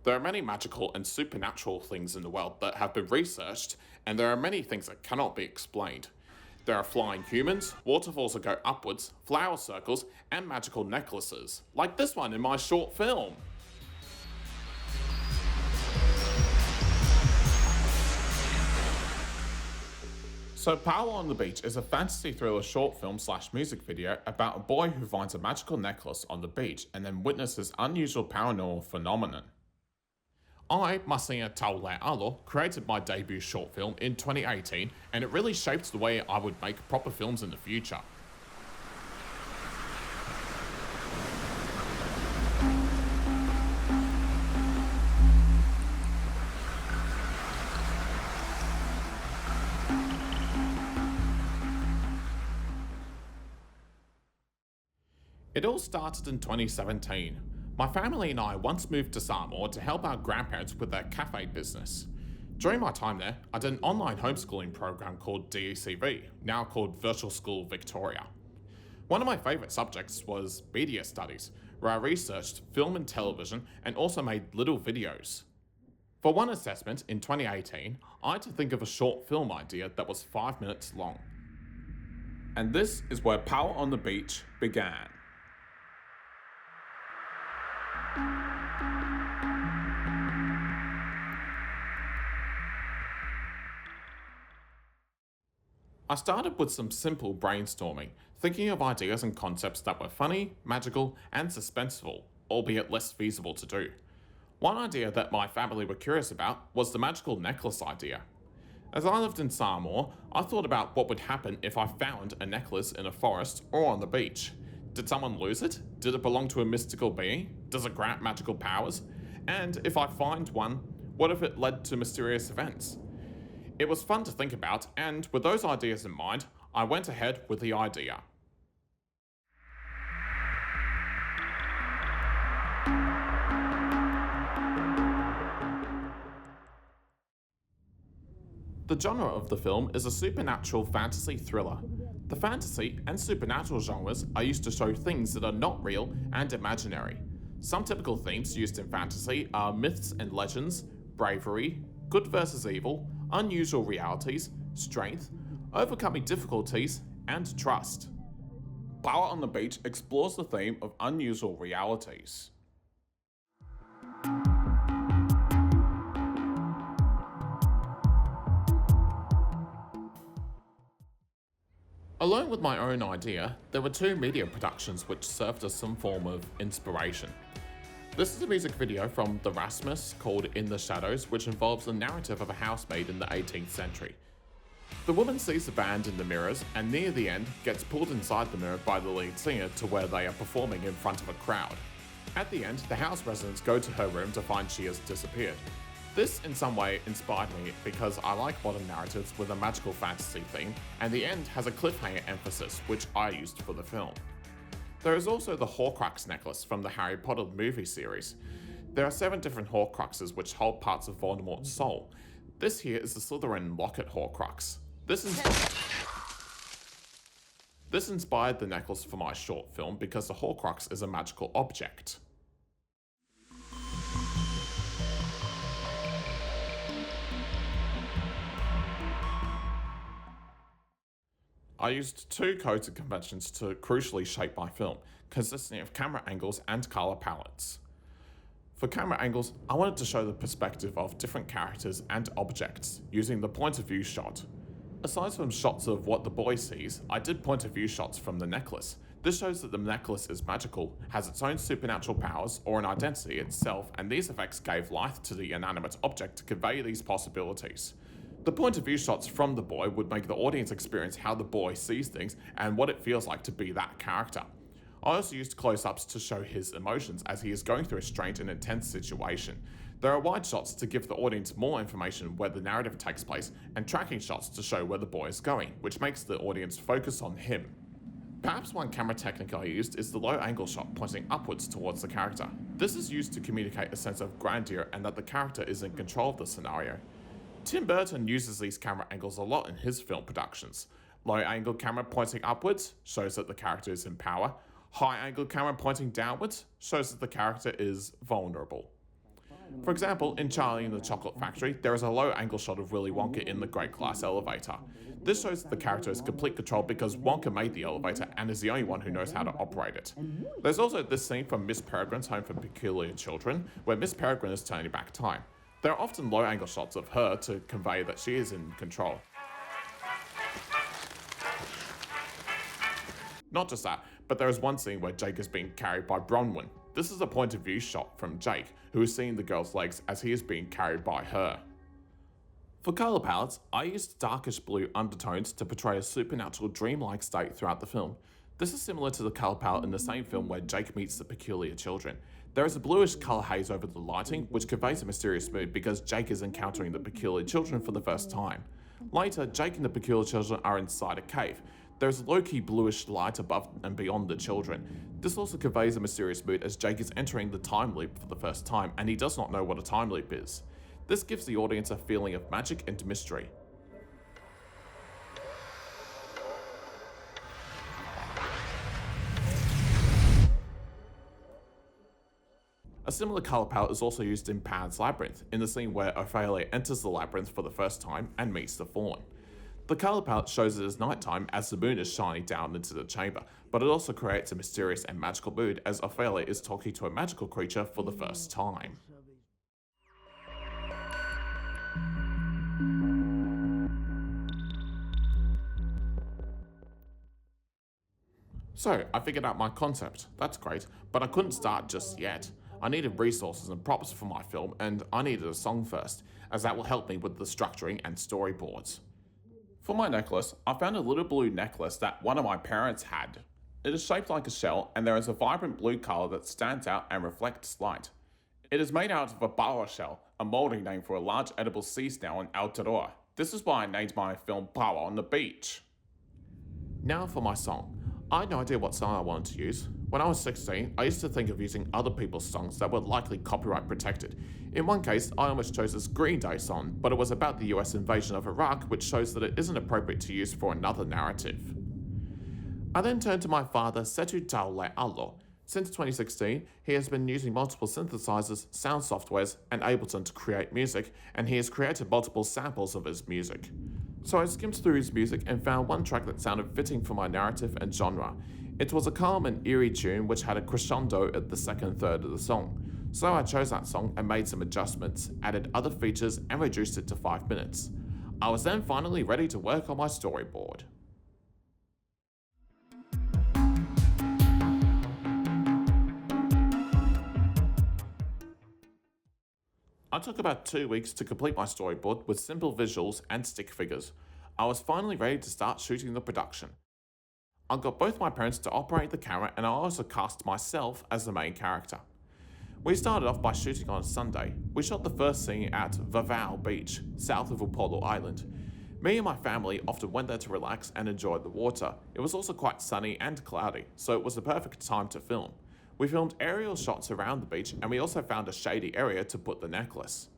There are many magical and supernatural things in the world that have been researched, and there are many things that cannot be explained. There are flying humans, waterfalls that go upwards, flower circles, and magical necklaces, like this one in my short film. So Paua on the Beach is a fantasy thriller short film / music video about a boy who finds a magical necklace on the beach and then witnesses unusual paranormal phenomenon. I, MasinaT Taule'alo, created my debut short film in 2018, and it really shaped the way I would make proper films in the future. It all started in 2017. My family and I once moved to Samoa to help our grandparents with their cafe business. During my time there, I did an online homeschooling program called DECV, now called Virtual School Victoria. One of my favourite subjects was media studies, where I researched film and television and also made little videos. For one assessment in 2018, I had to think of a short film idea that was 5 minutes long. And this is where Paua on the Beach began. I started with some simple brainstorming, thinking of ideas and concepts that were funny, magical, and suspenseful, albeit less feasible to do. One idea that my family were curious about was the magical necklace idea. As I lived in Samoa, I thought about what would happen if I found a necklace in a forest or on the beach. Did someone lose it? Did it belong to a mystical being? Does it grant magical powers? And if I find one, what if it led to mysterious events? It was fun to think about, and with those ideas in mind, I went ahead with the idea. The genre of the film is a supernatural fantasy thriller. The fantasy and supernatural genres are used to show things that are not real and imaginary. Some typical themes used in fantasy are myths and legends, bravery, good versus evil, unusual realities, strength, overcoming difficulties, and trust. Paua on the Beach explores the theme of unusual realities. Along with my own idea, there were 2 media productions which served as some form of inspiration. This is a music video from the Rasmus called In the Shadows, which involves the narrative of a housemaid in the 18th century. The woman sees the band in the mirrors and near the end gets pulled inside the mirror by the lead singer to where they are performing in front of a crowd. At the end, the house residents go to her room to find she has disappeared. This in some way inspired me because I like modern narratives with a magical fantasy theme, and the end has a cliffhanger emphasis which I used for the film. There is also the Horcrux necklace from the Harry Potter movie series. There are 7 different Horcruxes which hold parts of Voldemort's soul. This here is the Slytherin Locket Horcrux. This inspired the necklace for my short film because the Horcrux is a magical object. I used 2 codes and conventions to crucially shape my film, consisting of camera angles and colour palettes. For camera angles, I wanted to show the perspective of different characters and objects, using the point of view shot. Aside from shots of what the boy sees, I did point of view shots from the necklace. This shows that the necklace is magical, has its own supernatural powers or an identity itself, and these effects gave life to the inanimate object to convey these possibilities. The point of view shots from the boy would make the audience experience how the boy sees things and what it feels like to be that character. I also used close-ups to show his emotions as he is going through a strange and intense situation. There are wide shots to give the audience more information where the narrative takes place, and tracking shots to show where the boy is going, which makes the audience focus on him. Perhaps one camera technique I used is the low angle shot pointing upwards towards the character. This is used to communicate a sense of grandeur and that the character is in control of the scenario. Tim Burton uses these camera angles a lot in his film productions. Low angle camera pointing upwards shows that the character is in power. High angle camera pointing downwards shows that the character is vulnerable. For example, in Charlie and the Chocolate Factory, there is a low-angle shot of Willy Wonka in the great glass elevator. This shows that the character has complete control because Wonka made the elevator and is the only one who knows how to operate it. There's also this scene from Miss Peregrine's Home for Peculiar Children, where Miss Peregrine is turning back time. There are often low-angle shots of her to convey that she is in control. Not just that, but there is one scene where Jake is being carried by Bronwyn. This is a point of view shot from Jake, who is seeing the girl's legs as he is being carried by her. For colour palettes, I used darkish blue undertones to portray a supernatural dreamlike state throughout the film. This is similar to the colour palette in the same film where Jake meets the peculiar children. There is a bluish colour haze over the lighting, which conveys a mysterious mood because Jake is encountering the peculiar children for the first time. Later, Jake and the peculiar children are inside a cave. There is low-key bluish light above and beyond the children. This also conveys a mysterious mood as Jake is entering the time loop for the first time and he does not know what a time loop is. This gives the audience a feeling of magic and mystery. A similar colour palette is also used in Pan's Labyrinth, in the scene where Ophelia enters the labyrinth for the first time and meets the faun. The colour palette shows it as nighttime as the moon is shining down into the chamber, but it also creates a mysterious and magical mood as Ophelia is talking to a magical creature for the first time. So, I figured out my concept. That's great, but I couldn't start just yet. I needed resources and props for my film, and I needed a song first, as that will help me with the structuring and storyboards. For my necklace, I found a little blue necklace that one of my parents had. It is shaped like a shell, and there is a vibrant blue colour that stands out and reflects light. It is made out of a Paua shell, a moulding name for a large edible sea snail in Aotearoa. This is why I named my film Paua on the beach. Now for my song. I had no idea what song I wanted to use. When I was 16, I used to think of using other people's songs that were likely copyright protected. In one case, I almost chose this Green Day song, but it was about the US invasion of Iraq, which shows that it isn't appropriate to use for another narrative. I then turned to my father, Setu Taule'alo. Since 2016, he has been using multiple synthesizers, sound softwares, and Ableton to create music, and he has created multiple samples of his music. So I skimmed through his music and found one track that sounded fitting for my narrative and genre. It was a calm and eerie tune which had a crescendo at the second third of the song. So I chose that song and made some adjustments, added other features, and reduced it to 5 minutes. I was then finally ready to work on my storyboard. I took about 2 weeks to complete my storyboard with simple visuals and stick figures. I was finally ready to start shooting the production. I got both my parents to operate the camera and I also cast myself as the main character. We started off by shooting on a Sunday. We shot the first scene at Vavau Beach, south of Upolu Island. Me and my family often went there to relax and enjoy the water. It was also quite sunny and cloudy, so it was the perfect time to film. We filmed aerial shots around the beach and we also found a shady area to put the necklace.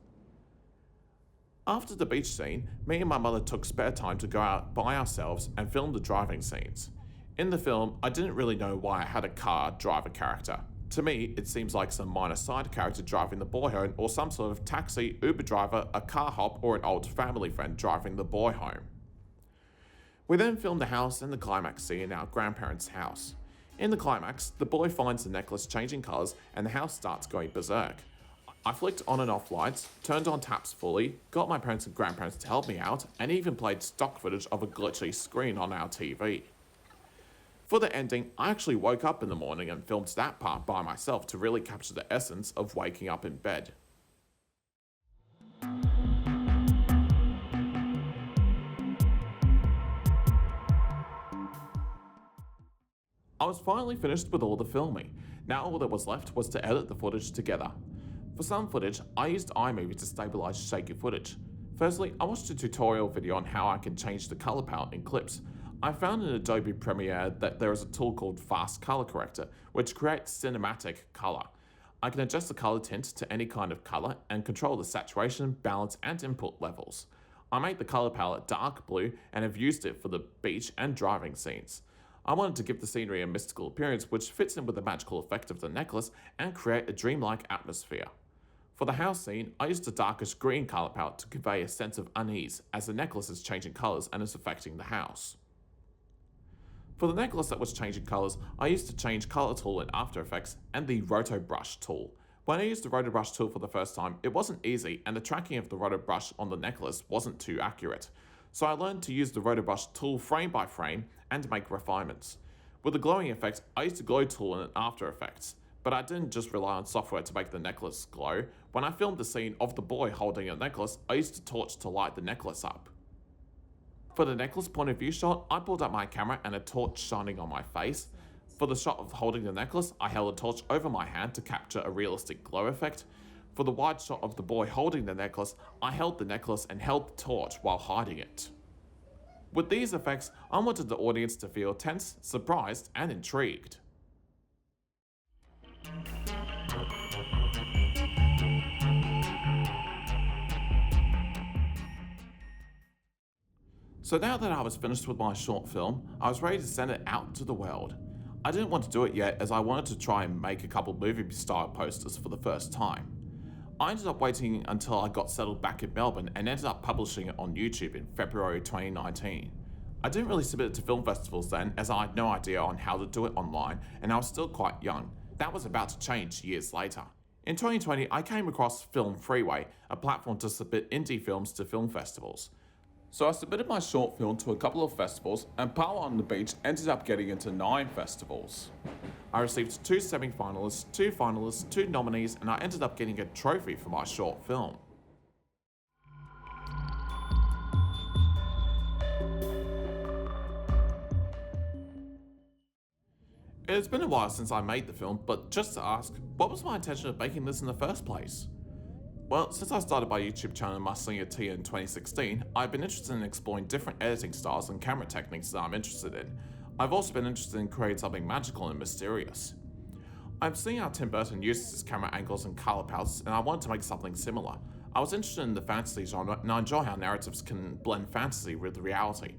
After the beach scene, me and my mother took spare time to go out by ourselves and film the driving scenes. In the film, I didn't really know why I had a car driver character. To me, it seems like some minor side character driving the boy home or some sort of taxi, Uber driver, a car hop, or an old family friend driving the boy home. We then filmed the house and the climax scene in our grandparents' house. In the climax, the boy finds the necklace changing colours and the house starts going berserk. I flicked on and off lights, turned on taps fully, got my parents and grandparents to help me out, and even played stock footage of a glitchy screen on our TV. For the ending, I actually woke up in the morning and filmed that part by myself to really capture the essence of waking up in bed. I was finally finished with all the filming. Now all that was left was to edit the footage together. For some footage, I used iMovie to stabilize shaky footage. Firstly, I watched a tutorial video on how I can change the color palette in clips. I found in Adobe Premiere that there is a tool called Fast Color Corrector, which creates cinematic color. I can adjust the color tint to any kind of color and control the saturation, balance, and input levels. I made the color palette dark blue and have used it for the beach and driving scenes. I wanted to give the scenery a mystical appearance which fits in with the magical effect of the necklace and create a dreamlike atmosphere. For the house scene, I used a darkish green colour palette to convey a sense of unease as the necklace is changing colours and is affecting the house. For the necklace that was changing colours, I used the change colour tool in After Effects and the roto brush tool. When I used the roto brush tool for the first time, it wasn't easy and the tracking of the roto brush on the necklace wasn't too accurate. So I learned to use the roto brush tool frame by frame and make refinements. With the glowing effect, I used the glow tool in After Effects. But I didn't just rely on software to make the necklace glow. When I filmed the scene of the boy holding a necklace, I used a torch to light the necklace up. For the necklace point of view shot, I pulled out my camera and a torch shining on my face. For the shot of holding the necklace, I held a torch over my hand to capture a realistic glow effect. For the wide shot of the boy holding the necklace, I held the necklace and held the torch while hiding it. With these effects, I wanted the audience to feel tense, surprised, and intrigued. So now that I was finished with my short film, I was ready to send it out to the world. I didn't want to do it yet as I wanted to try and make a couple movie style posters for the first time. I ended up waiting until I got settled back in Melbourne and ended up publishing it on YouTube in February 2019. I didn't really submit it to film festivals then as I had no idea on how to do it online and I was still quite young. That was about to change years later. In 2020, I came across Film Freeway, a platform to submit indie films to film festivals. So I submitted my short film to a couple of festivals and Paua on the Beach ended up getting into 9 festivals. I received 2 semi-finalists, 2 finalists, 2 nominees and I ended up getting a trophy for my short film. It has been a while since I made the film, but just to ask, what was my intention of making this in the first place? Well, since I started my YouTube channel MasinaT in 2016, I've been interested in exploring different editing styles and camera techniques that I'm interested in. I've also been interested in creating something magical and mysterious. I'm seeing how Tim Burton uses his camera angles and color palettes, and I wanted to make something similar. I was interested in the fantasy genre, and I enjoy how narratives can blend fantasy with reality.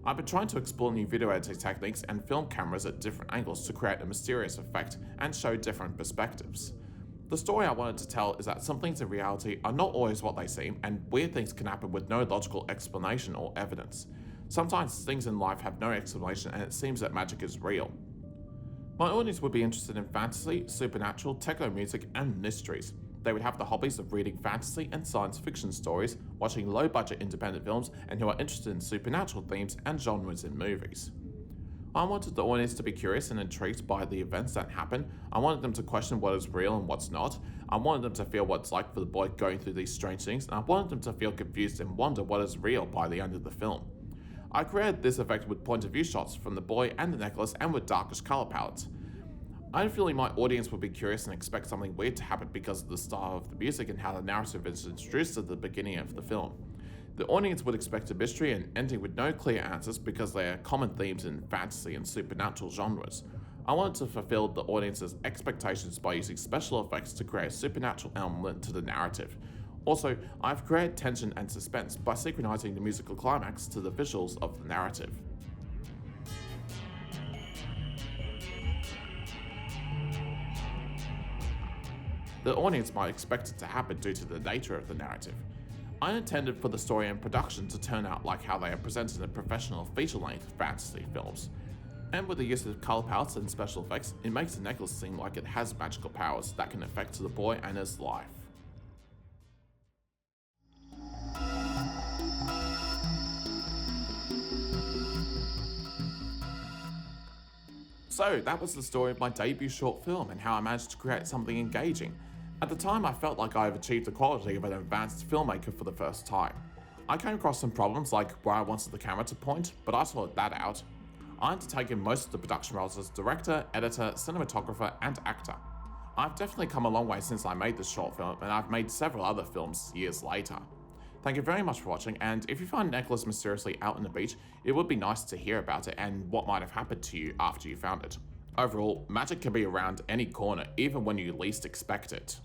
I've been trying to explore new video editing techniques and film cameras at different angles to create a mysterious effect and show different perspectives. The story I wanted to tell is that some things in reality are not always what they seem, and weird things can happen with no logical explanation or evidence. Sometimes things in life have no explanation and it seems that magic is real. My audience would be interested in fantasy, supernatural, techno music, and mysteries. They would have the hobbies of reading fantasy and science fiction stories, watching low-budget independent films, and who are interested in supernatural themes and genres in movies. I wanted the audience to be curious and intrigued by the events that happen. I wanted them to question what is real and what's not. I wanted them to feel what it's like for the boy going through these strange things, and I wanted them to feel confused and wonder what is real by the end of the film. I created this effect with point of view shots from the boy and the necklace and with darkish color palettes. I had a feeling my audience would be curious and expect something weird to happen because of the style of the music and how the narrative is introduced at the beginning of the film. The audience would expect a mystery and ending with no clear answers because they are common themes in fantasy and supernatural genres. I wanted to fulfill the audience's expectations by using special effects to create a supernatural element to the narrative. Also, I've created tension and suspense by synchronizing the musical climax to the visuals of the narrative. The audience might expect it to happen due to the nature of the narrative. I intended for the story and production to turn out like how they are presented in professional feature-length fantasy films. And with the use of color palettes and special effects, it makes the necklace seem like it has magical powers that can affect the boy and his life. So that was the story of my debut short film and how I managed to create something engaging. At the time, I felt like I have achieved the quality of an advanced filmmaker for the first time. I came across some problems like where I wanted the camera to point, but I sorted that out. I had to take in most of the production roles as director, editor, cinematographer, and actor. I've definitely come a long way since I made this short film, and I've made several other films years later. Thank you very much for watching, and if you find the necklace mysteriously out on the beach, it would be nice to hear about it and what might have happened to you after you found it. Overall, magic can be around any corner, even when you least expect it.